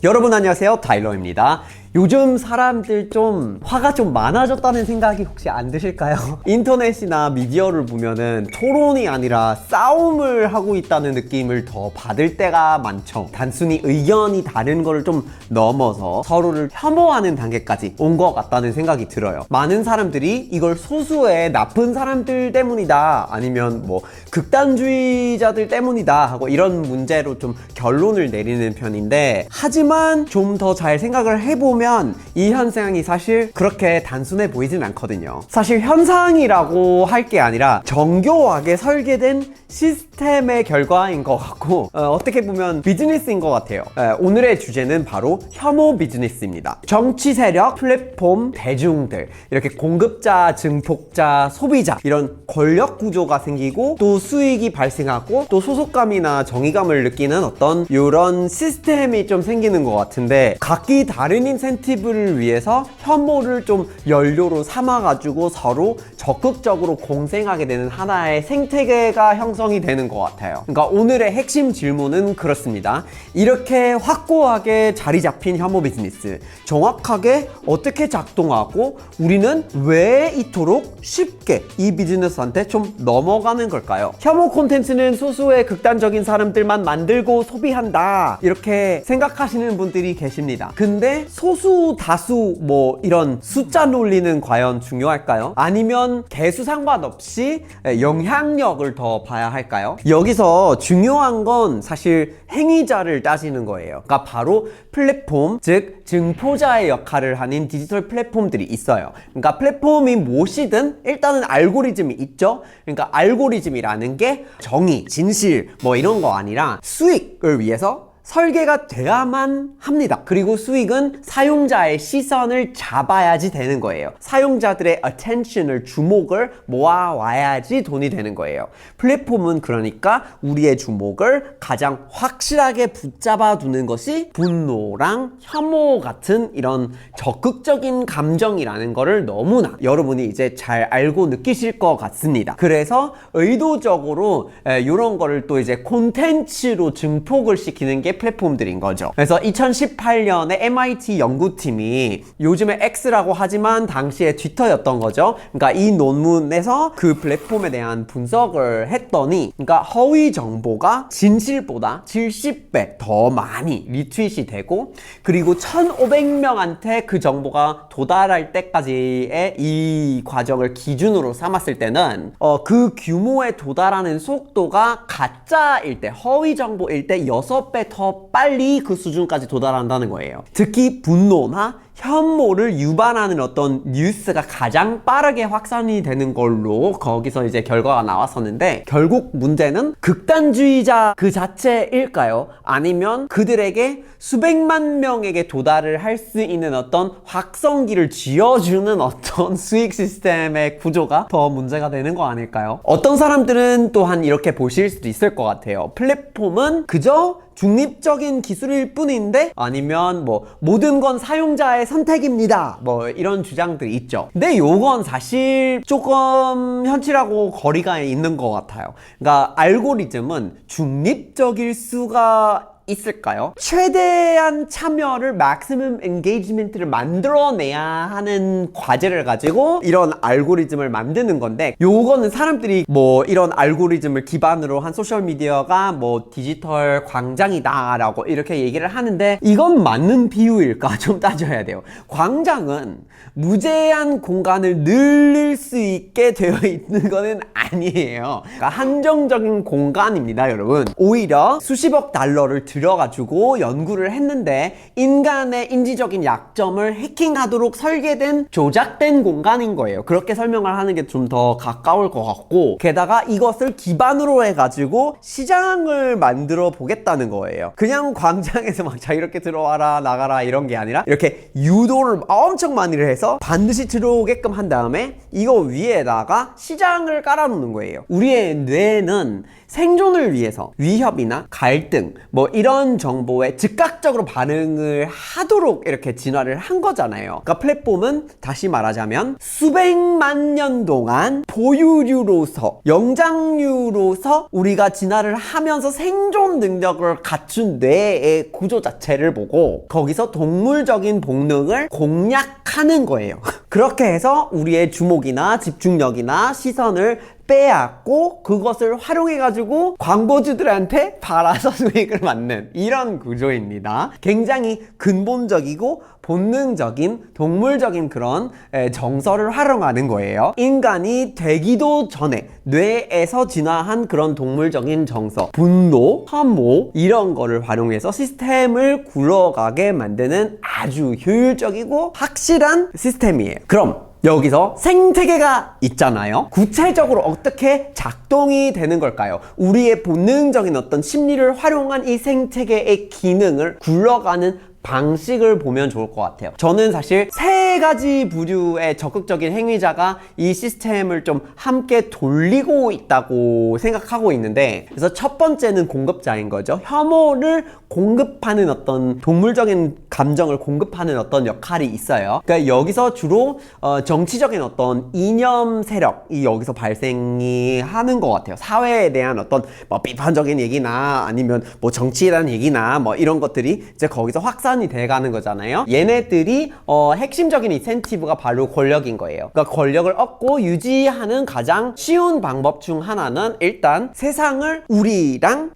여러분 안녕하세요, 타일러입니다. 요즘 사람들 좀 화가 좀 많아졌다는 생각이 혹시 안 드실까요? 인터넷이나 미디어를 보면은 토론이 아니라 싸움을 하고 있다는 느낌을 더 받을 때가 많죠. 단순히 의견이 다른 거를 좀 넘어서 서로를 혐오하는 단계까지 온 것 같다는 생각이 들어요. 많은 사람들이 이걸 소수의 나쁜 사람들 때문이다, 아니면 뭐 극단주의자들 때문이다 하고 이런 문제로 좀 결론을 내리는 편인데, 하지만 좀 더 잘 생각을 해보면 이 현상이 사실 그렇게 단순해 보이진 않거든요. 사실 현상이라고 할 게 아니라 정교하게 설계된 시스템의 결과인 것 같고, 어떻게 보면 비즈니스인 것 같아요. 오늘의 주제는 바로 혐오 비즈니스입니다. 정치 세력, 플랫폼, 대중들, 이렇게 공급자, 증폭자, 소비자, 이런 권력 구조가 생기고 또 수익이 발생하고 또 소속감이나 정의감을 느끼는 어떤 이런 시스템이 좀 생기는 것 같은데, 각기 다른 인센티브를 위해서 혐오를 좀 연료로 삼아가지고 서로 적극적으로 공생하게 되는 하나의 생태계가 형성이 되는 것 같아요. 그러니까 오늘의 핵심 질문은 그렇습니다. 이렇게 확고하게 자리 잡힌 혐오 비즈니스, 정확하게 어떻게 작동하고 우리는 왜 이토록 쉽게 이 비즈니스한테 좀 넘어가는 걸까요? 혐오 콘텐츠는 소수의 극단적인 사람들만 만들고 소비한다, 이렇게 생각하시는 분들이 계십니다. 근데 소수 다수 뭐 이런 숫자 논리는 과연 중요할까요? 아니면 개수 상관없이 영향력을 더 봐야 할까요? 여기서 중요한 건 사실 행위자를 따지는 거예요. 그러니까 바로 플랫폼, 즉 증포자의 역할을 하는 디지털 플랫폼들이 있어요. 그러니까 플랫폼이 무엇이든 일단은 알고리즘이 있죠. 그러니까 알고리즘이라는 게 정의, 진실 뭐 이런 거 아니라 수익을 위해서 설계가 돼야만 합니다. 그리고 수익은 사용자의 시선을 잡아야지 되는 거예요. 사용자들의 attention을, 주목을 모아와야지 돈이 되는 거예요. 플랫폼은 그러니까 우리의 주목을 가장 확실하게 붙잡아 두는 것이 분노랑 혐오 같은 이런 적극적인 감정이라는 거를 너무나 여러분이 이제 잘 알고 느끼실 것 같습니다. 그래서 의도적으로 이런 거를 또 이제 콘텐츠로 증폭을 시키는 게 플랫폼들인 거죠. 그래서 2018년에 MIT 연구팀이, 요즘에 X라고 하지만 당시에 트위터였던 거죠. 그러니까 이 논문에서 그 플랫폼에 대한 분석을 했더니, 그러니까 허위 정보가 진실보다 70배 더 많이 리트윗이 되고, 그리고 1,500명한테 그 정보가 도달할 때까지의 이 과정을 기준으로 삼았을 때는 그 규모에 도달하는 속도가 가짜일 때, 허위 정보일 때 6배 더 빨리 그 수준까지 도달한다는 거예요. 특히 분노나 혐오를 유발하는 어떤 뉴스가 가장 빠르게 확산이 되는 걸로 거기서 이제 결과가 나왔었는데, 결국 문제는 극단주의자 그 자체일까요? 아니면 그들에게 수백만 명에게 도달을 할 수 있는 어떤 확성기를 쥐어주는 어떤 수익 시스템의 구조가 더 문제가 되는 거 아닐까요? 어떤 사람들은 또한 이렇게 보실 수도 있을 것 같아요. 플랫폼은 그저 중립적인 기술일 뿐인데, 아니면 뭐 모든 건 사용자의 선택입니다, 뭐 이런 주장들이 있죠. 근데 요건 사실 조금 현실하고 거리가 있는 것 같아요. 그러니까 알고리즘은 중립적일 수가 있을까요? 최대한 참여를, maximum engagement를 만들어내야 하는 과제를 가지고 이런 알고리즘을 만드는 건데, 요거는 사람들이 뭐 이런 알고리즘을 기반으로 한 소셜미디어가 뭐 디지털 광장이다 라고 이렇게 얘기를 하는데, 이건 맞는 비유일까? 좀 따져야 돼요. 광장은 무제한 공간을 늘릴 수 있게 되어 있는 거는 아니에요. 그러니까 한정적인 공간입니다, 여러분. 오히려 수십억 달러를 들여가지고 연구를 했는데, 인간의 인지적인 약점을 해킹하도록 설계된, 조작된 공간인 거예요. 그렇게 설명을 하는 게 좀 더 가까울 것 같고, 게다가 이것을 기반으로 해가지고 시장을 만들어 보겠다는 거예요. 그냥 광장에서 막 자유롭게 들어와라 나가라 이런 게 아니라, 이렇게 유도를 엄청 많이 해서 반드시 들어오게끔 한 다음에 이거 위에다가 시장을 깔아놓는 거예요. 우리의 뇌는 생존을 위해서 위협이나 갈등 뭐 이런 정보에 즉각적으로 반응을 하도록 이렇게 진화를 한 거잖아요. 그러니까 플랫폼은 다시 말하자면 수백만 년 동안 포유류로서 영장류로서 우리가 진화를 하면서 생존 능력을 갖춘 뇌의 구조 자체를 보고 거기서 동물적인 본능을 공략하는 거예요. 그렇게 해서 우리의 주목이나 집중력이나 시선을 빼앗고 그것을 활용해가지고 광고주들한테 팔아서 수익을 받는 이런 구조입니다. 굉장히 근본적이고 본능적인 동물적인 그런 정서를 활용하는 거예요. 인간이 되기도 전에 뇌에서 진화한 그런 동물적인 정서, 분노, 혐오 이런 거를 활용해서 시스템을 굴러가게 만드는 아주 효율적이고 확실한 시스템이에요. 그럼 여기서 생태계가 있잖아요. 구체적으로 어떻게 작동이 되는 걸까요? 우리의 본능적인 어떤 심리를 활용한 이 생태계의 기능을 굴러가는 방식을 보면 좋을 것 같아요. 저는 사실 세 가지 부류의 적극적인 행위자가 이 시스템을 좀 함께 돌리고 있다고 생각하고 있는데, 그래서 첫 번째는 공급자인 거죠. 혐오를 공급하는 어떤 동물적인 감정을 공급하는 어떤 역할이 있어요. 그러니까 여기서 주로 정치적인 어떤 이념 세력이 여기서 발생이 하는 것 같아요. 사회에 대한 어떤 뭐 비판적인 얘기나 아니면 뭐 정치에 대한 얘기나 뭐 이런 것들이 이제 거기서 확산이 돼가는 거잖아요. 얘네들이 핵심적인 인센티브가 바로 권력인 거예요. 그러니까 권력을 얻고 유지하는 가장 쉬운 방법 중 하나는 일단 세상을 우리랑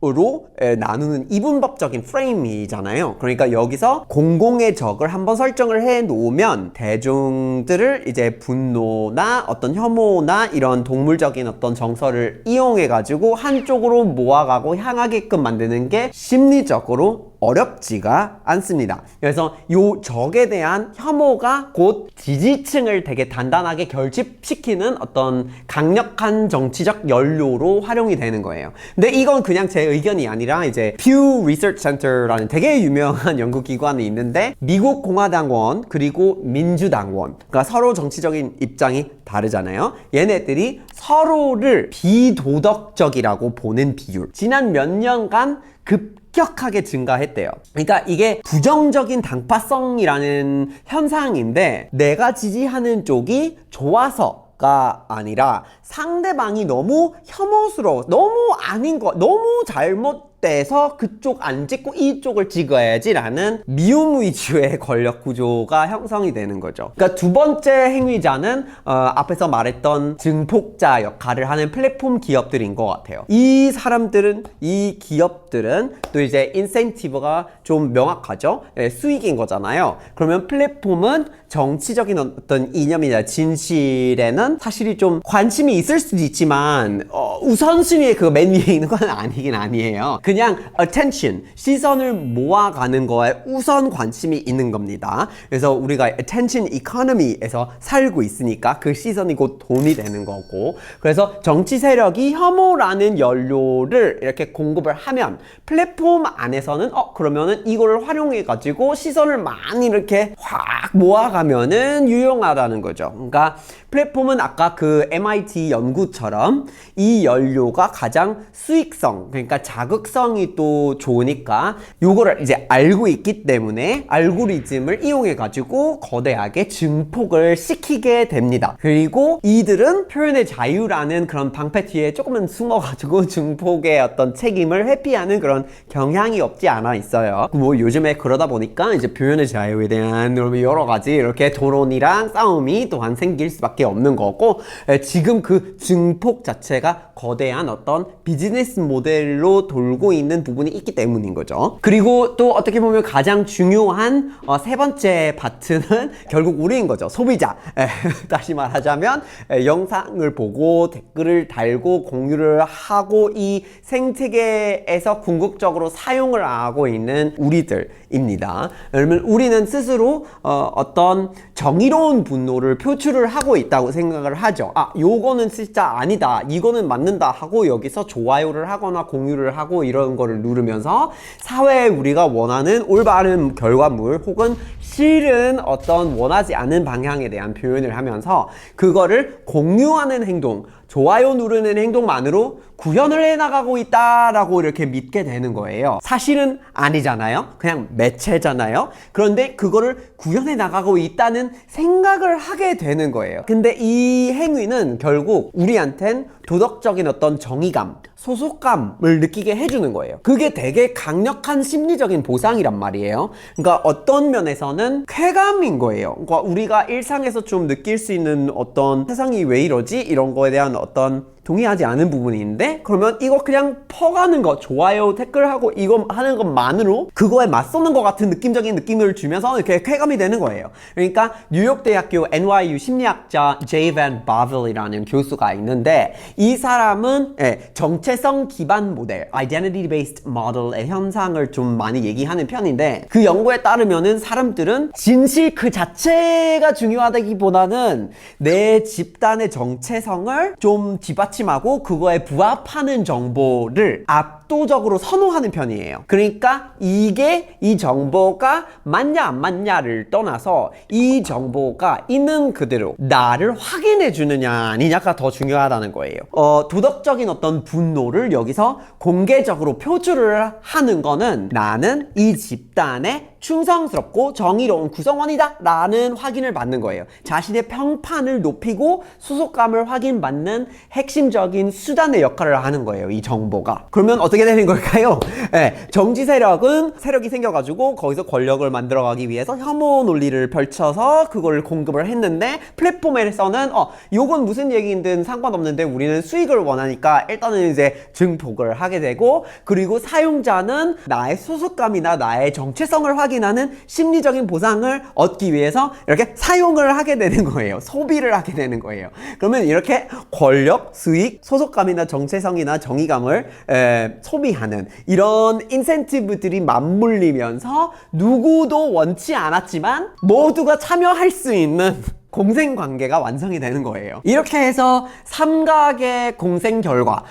으로 나누는 이분법적인 프레임이잖아요. 그러니까 여기서 공공의 적을 한번 설정을 해 놓으면 대중들을 이제 분노나 어떤 혐오나 이런 동물적인 어떤 정서를 이용해 가지고 한쪽으로 모아가고 향하게끔 만드는 게 심리적으로 어렵지가 않습니다. 그래서 요 적에 대한 혐오가 곧 지지층을 되게 단단하게 결집시키는 어떤 강력한 정치적 연료로 활용이 되는 거예요. 근데 이건 그냥 제 의견이 아니라 이제 Pew Research Center라는 되게 유명한 연구기관이 있는데 미국 공화당원 그리고 민주당원, 그러니까 서로 정치적인 입장이 다르잖아요. 얘네들이 서로를 비도덕적이라고 보는 비율 지난 몇 년간 급격하게 증가했대요. 그러니까 이게 부정적인 당파성이라는 현상인데 내가 지지하는 쪽이 좋아서가 아니라 상대방이 너무 혐오스러워, 너무 아닌 거, 너무 잘못돼서 그쪽 안 찍고 이쪽을 찍어야지 라는 미움 위주의 권력 구조가 형성이 되는 거죠. 그러니까 두 번째 행위자는 앞에서 말했던 증폭자 역할을 하는 플랫폼 기업들인 것 같아요. 이 사람들은, 이 기업들은 또 이제 인센티브가 좀 명확하죠. 수익인 거잖아요. 그러면 플랫폼은 정치적인 어떤 이념이나 진실에는 사실이 좀 관심이 있을 수도 있지만 우선순위에 그 맨 위에 있는 건 아니긴 아니에요. 그냥 attention, 시선을 모아가는 거에 우선 관심이 있는 겁니다. 그래서 우리가 attention economy에서 살고 있으니까 그 시선이 곧 돈이 되는 거고, 그래서 정치 세력이 혐오라는 연료를 이렇게 공급을 하면 플랫폼 안에서는 그러면은 이거를 활용해 가지고 시선을 많이 이렇게 확 모아가면은 유용하다는 거죠. 그러니까 플랫폼은 아까 그 MIT 연구처럼 이 연료가 가장 수익성, 그러니까 자극성이 또 좋으니까 요거를 이제 알고 있기 때문에 알고리즘을 이용해 가지고 거대하게 증폭을 시키게 됩니다. 그리고 이들은 표현의 자유라는 그런 방패 뒤에 조금은 숨어 가지고 증폭의 어떤 책임을 회피하는 그런 경향이 없지 않아 있어요. 뭐 요즘에 그러다 보니까 이제 표현의 자유에 대한 여러 가지 이렇게 토론이랑 싸움이 또한 생길 수밖에 없는 거고, 지금 그 증폭 자체가 거대한 어떤 비즈니스 모델로 돌고 있는 부분이 있기 때문인 거죠. 그리고 또 어떻게 보면 가장 중요한 세 번째 파트는 결국 우리인 거죠. 소비자. 다시 말하자면 영상을 보고 댓글을 달고 공유를 하고 이 생태계에서 궁극적으로 사용을 하고 있는 우리들입니다. 왜냐면 우리는 스스로 어떤 정의로운 분노를 표출을 하고 있다고 생각을 하죠. 요거는 진짜 아니다, 이거는 맞는다 하고 여기서 좋아요를 하거나 공유를 하고 이런 거를 누르면서 사회에 우리가 원하는 올바른 결과물 혹은 실은 어떤 원하지 않은 방향에 대한 표현을 하면서 그거를 공유하는 행동, 좋아요 누르는 행동만으로 구현을 해나가고 있다라고 이렇게 믿게 되는 거예요. 사실은 아니잖아요. 그냥 매체잖아요. 그런데 그거를 구현해 나가고 있다는 생각을 하게 되는 거예요. 근데 이 행위는 결국 우리한텐 도덕적인 어떤 정의감, 소속감을 느끼게 해주는 거예요. 그게 되게 강력한 심리적인 보상이란 말이에요. 그러니까 어떤 면에서는 쾌감인 거예요. 그러니까 우리가 일상에서 좀 느낄 수 있는 어떤 세상이 왜 이러지? 이런 거에 대한 어떤 동의하지 않은 부분이 있는데 그러면 이거 그냥 퍼가는 거, 좋아요, 댓글하고 이거 하는 것만으로 그거에 맞서는 것 같은 느낌적인 느낌을 주면서 이렇게 쾌감이 되는 거예요. 그러니까 뉴욕대학교 NYU 심리학자 J. Van Bavel이라는 교수가 있는데 이 사람은 정체성 기반 모델, Identity-Based Model의 현상을 좀 많이 얘기하는 편인데 그 연구에 따르면은 사람들은 진실 그 자체가 중요하다기보다는 내 집단의 정체성을 좀 뒷받침하고 그거에 부합하는 정보를 압도적으로 선호하는 편이에요. 그러니까 이게 이 정보가 맞냐 안 맞냐를 떠나서 이 정보가 있는 그대로 나를 확인해 주느냐 아니냐가 더 중요하다는 거예요. 도덕적인 어떤 분노를 여기서 공개적으로 표출을 하는 거는 나는 이 집단에 충성스럽고 정의로운 구성원이다 라는 확인을 받는 거예요. 자신의 평판을 높이고 소속감을 확인받는 핵심적인 수단의 역할을 하는 거예요. 이 정보가. 그러면 어떻게 되는 걸까요? 정치 세력이 생겨가지고 거기서 권력을 만들어가기 위해서 혐오 논리를 펼쳐서 그걸 공급을 했는데 플랫폼에서는 요건 무슨 얘기든 상관없는데 우리는 수익을 원하니까 일단은 이제 증폭을 하게 되고 그리고 사용자는 나의 소속감이나 나의 정체성을 확인하는 심리적인 보상을 얻기 위해서 이렇게 사용을 하게 되는 거예요. 소비를 하게 되는 거예요. 그러면 이렇게 권력, 수익, 소속감이나 정체성이나 정의감을 소비하는 이런 인센티브들이 맞물리면서 누구도 원치 않았지만 모두가 참여할 수 있는 공생관계가 완성이 되는 거예요. 이렇게 해서 삼각의 공생 결과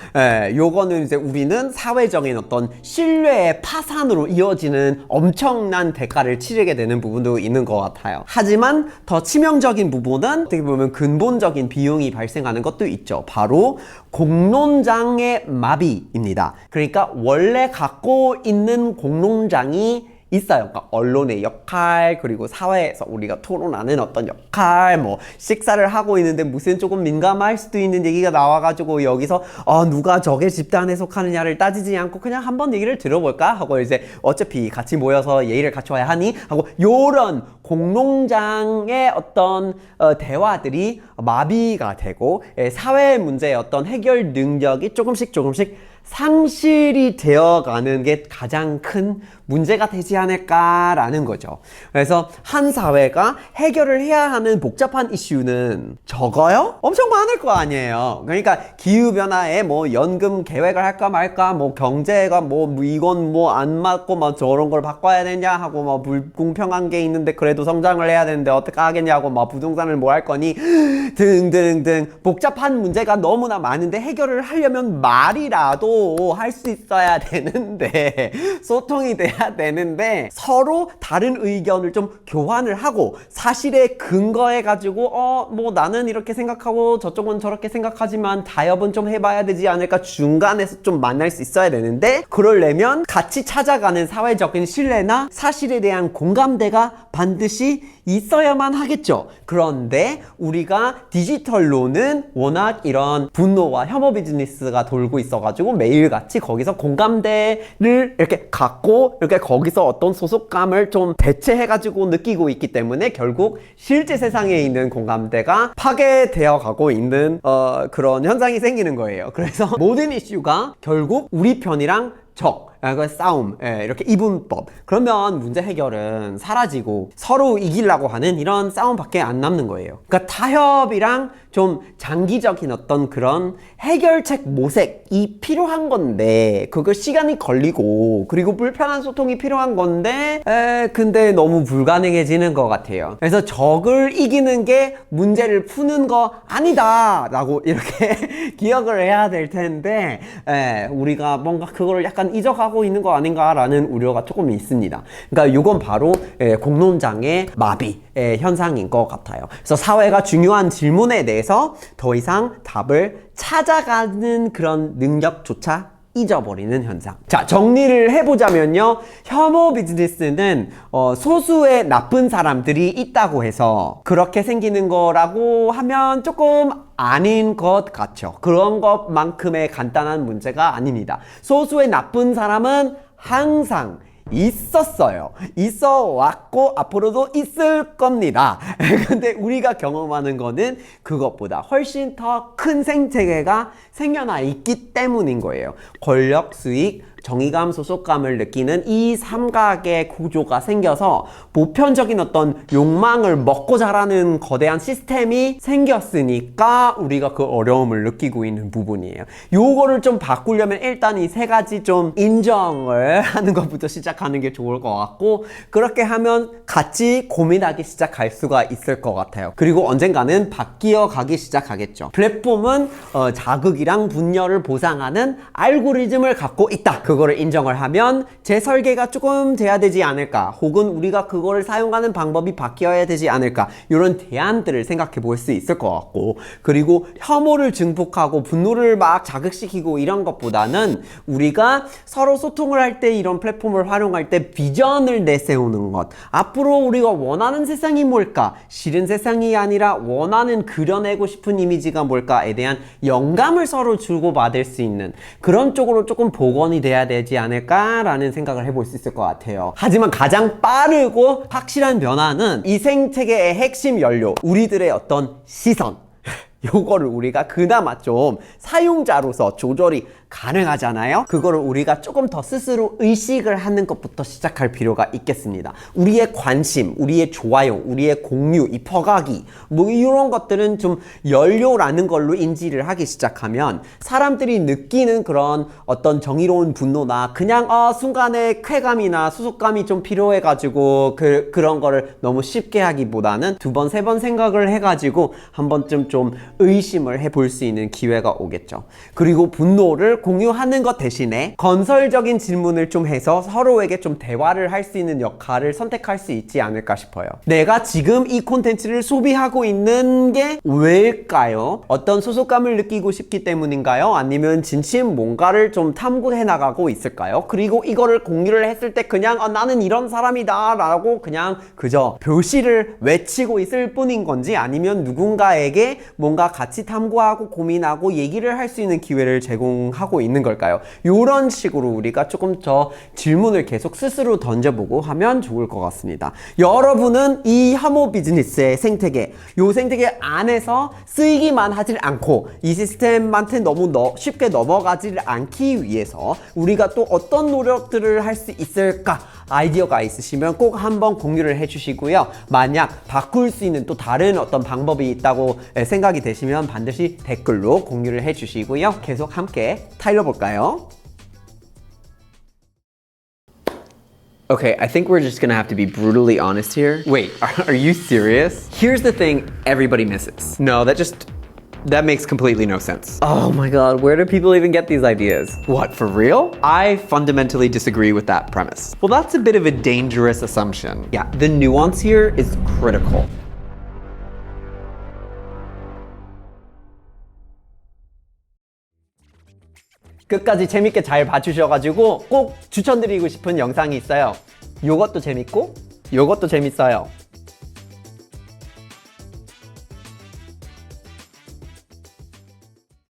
요거는 이제 우리는 사회적인 어떤 신뢰의 파산으로 이어지는 엄청난 대가를 치르게 되는 부분도 있는 것 같아요. 하지만 더 치명적인 부분은 어떻게 보면 근본적인 비용이 발생하는 것도 있죠. 바로 공론장의 마비입니다. 그러니까 원래 갖고 있는 공론장이 있어요. 그러니까 언론의 역할, 그리고 사회에서 우리가 토론하는 어떤 역할, 뭐 식사를 하고 있는데 무슨 조금 민감할 수도 있는 얘기가 나와가지고 여기서 누가 적의 집단에 속하느냐를 따지지 않고 그냥 한번 얘기를 들어볼까 하고 이제 어차피 같이 모여서 예의를 갖춰야 하니 하고 요런 공론장의 어떤 대화들이 마비가 되고 사회 문제의 어떤 해결 능력이 조금씩 상실이 되어가는 게 가장 큰 문제가 되지 않을까라는 거죠. 그래서 한 사회가 해결을 해야 하는 복잡한 이슈는 적어요? 엄청 많을 거 아니에요. 그러니까 기후변화에 뭐 연금 계획을 할까 말까, 뭐 경제가 뭐 이건 뭐 안 맞고 뭐 저런 걸 바꿔야 되냐 하고 뭐 불공평한 게 있는데 그래도 성장을 해야 되는데 어떻게 하겠냐고 뭐 부동산을 뭐 할 거니 등등등 복잡한 문제가 너무나 많은데 해결을 하려면 말이라도 할 수 있어야 되는데 소통이 돼야 되는데 서로 다른 의견을 좀 교환을 하고 사실에 근거해 가지고 뭐 나는 이렇게 생각하고 저쪽은 저렇게 생각하지만 타협은 좀 해봐야 되지 않을까 중간에서 좀 만날 수 있어야 되는데 그러려면 같이 찾아가는 사회적인 신뢰나 사실에 대한 공감대가 반드시 있어야만 하겠죠. 그런데 우리가 디지털로는 워낙 이런 분노와 혐오 비즈니스가 돌고 있어가지고 매일같이 거기서 공감대를 이렇게 갖고 이렇게 거기서 어떤 소속감을 좀 대체해가지고 느끼고 있기 때문에 결국 실제 세상에 있는 공감대가 파괴되어 가고 있는 그런 현상이 생기는 거예요. 그래서 모든 이슈가 결국 우리 편이랑 적, 싸움, 이렇게 이분법. 그러면 문제 해결은 사라지고 서로 이기려고 하는 이런 싸움밖에 안 남는 거예요. 그러니까 타협이랑 좀 장기적인 어떤 그런 해결책 모색이 필요한 건데 그거 시간이 걸리고 그리고 불편한 소통이 필요한 건데 근데 너무 불가능해지는 것 같아요. 그래서 적을 이기는 게 문제를 푸는 거 아니다 라고 이렇게 기억을 해야 될 텐데 우리가 뭔가 그거를 약간 잊어가고 하고 있는 거 아닌가라는 우려가 조금 있습니다. 그러니까 이건 바로 공론장애 마비의 현상인 것 같아요. 그래서 사회가 중요한 질문에 대해서 더 이상 답을 찾아가는 그런 능력조차 잊어버리는 현상. 자, 정리를 해보자면요. 혐오 비즈니스는 소수의 나쁜 사람들이 있다고 해서 그렇게 생기는 거라고 하면 조금 아닌 것 같죠. 그런 것만큼의 간단한 문제가 아닙니다. 소수의 나쁜 사람은 항상 있었어요. 있어 왔고 앞으로도 있을 겁니다. 근데 우리가 경험하는 거는 그것보다 훨씬 더 큰 생태계가 생겨나 있기 때문인 거예요. 권력, 수익, 정의감, 소속감을 느끼는 이 삼각의 구조가 생겨서 보편적인 어떤 욕망을 먹고 자라는 거대한 시스템이 생겼으니까 우리가 그 어려움을 느끼고 있는 부분이에요. 요거를 좀 바꾸려면 일단 이 세 가지 좀 인정을 하는 것부터 시작하는 게 좋을 것 같고, 그렇게 하면 같이 고민하기 시작할 수가 있을 것 같아요. 그리고 언젠가는 바뀌어 가기 시작하겠죠. 플랫폼은 자극이랑 분열을 보상하는 알고리즘을 갖고 있다. 그거를 인정을 하면 제 설계가 조금 돼야 되지 않을까, 혹은 우리가 그거를 사용하는 방법이 바뀌어야 되지 않을까, 이런 대안들을 생각해 볼 수 있을 것 같고, 그리고 혐오를 증폭하고 분노를 막 자극시키고 이런 것보다는 우리가 서로 소통을 할 때, 이런 플랫폼을 활용할 때 비전을 내세우는 것, 앞으로 우리가 원하는 세상이 뭘까, 싫은 세상이 아니라 원하는 그려내고 싶은 이미지가 뭘까에 대한 영감을 서로 주고받을 수 있는 그런 쪽으로 조금 복원이 돼야 되지 않을까라는 생각을 해볼 수 있을 것 같아요. 하지만 가장 빠르고 확실한 변화는 이 생태계의 핵심 연료, 우리들의 어떤 시선, 요거를 우리가 그나마 좀 사용자로서 조절이 가능하잖아요. 그거를 우리가 조금 더 스스로 의식을 하는 것부터 시작할 필요가 있겠습니다. 우리의 관심, 우리의 좋아요, 우리의 공유, 이 퍼가기, 뭐 이런 것들은 좀 연료라는 걸로 인지를 하기 시작하면 사람들이 느끼는 그런 어떤 정의로운 분노나 그냥 순간의 쾌감이나 수속감이 좀 필요해가지고 그런 거를 너무 쉽게 하기보다는 두 번, 세 번 생각을 해가지고 한 번쯤 좀 의심을 해볼 수 있는 기회가 오겠죠. 그리고 분노를 공유하는 것 대신에 건설적인 질문을 좀 해서 서로에게 좀 대화를 할 수 있는 역할을 선택할 수 있지 않을까 싶어요. 내가 지금 이 콘텐츠를 소비하고 있는 게 왜일까요? 어떤 소속감을 느끼고 싶기 때문인가요? 아니면 진심 뭔가를 좀 탐구해 나가고 있을까요? 그리고 이거를 공유를 했을 때 그냥 나는 이런 사람이다 라고 그냥 그저 표시를 외치고 있을 뿐인 건지, 아니면 누군가에게 뭔가 같이 탐구하고 고민하고 얘기를 할 수 있는 기회를 제공하고 있는 걸까요? 이런 식으로 우리가 조금 더 질문을 계속 스스로 던져보고 하면 좋을 것 같습니다. 여러분은 이 혐오 비즈니스의 생태계, 이 생태계 안에서 쓰이기만 하질 않고 이 시스템한테 너무 쉽게 넘어가지 않기 위해서 우리가 또 어떤 노력들을 할 수 있을까, 아이디어가 있으시면 꼭 한번 공유를 해주시고요. 만약 바꿀 수 있는 또 다른 어떤 방법이 있다고 생각이 되시면 반드시 댓글로 공유를 해주시고요. 계속 함께 타일러볼까요? Okay, I think we're just gonna have to be brutally honest here. Wait, are you serious? Here's the thing everybody misses. No, that makes completely no sense. Oh my god, where do people even get these ideas? What, for real? I fundamentally disagree with that premise. Well, that's a bit of a dangerous assumption. Yeah, the nuance here is critical. 끝까지 재밌게 잘 봐주셔가지고 꼭 추천드리고 싶은 영상이 있어요. 요것도 재밌고 요것도 재밌어요.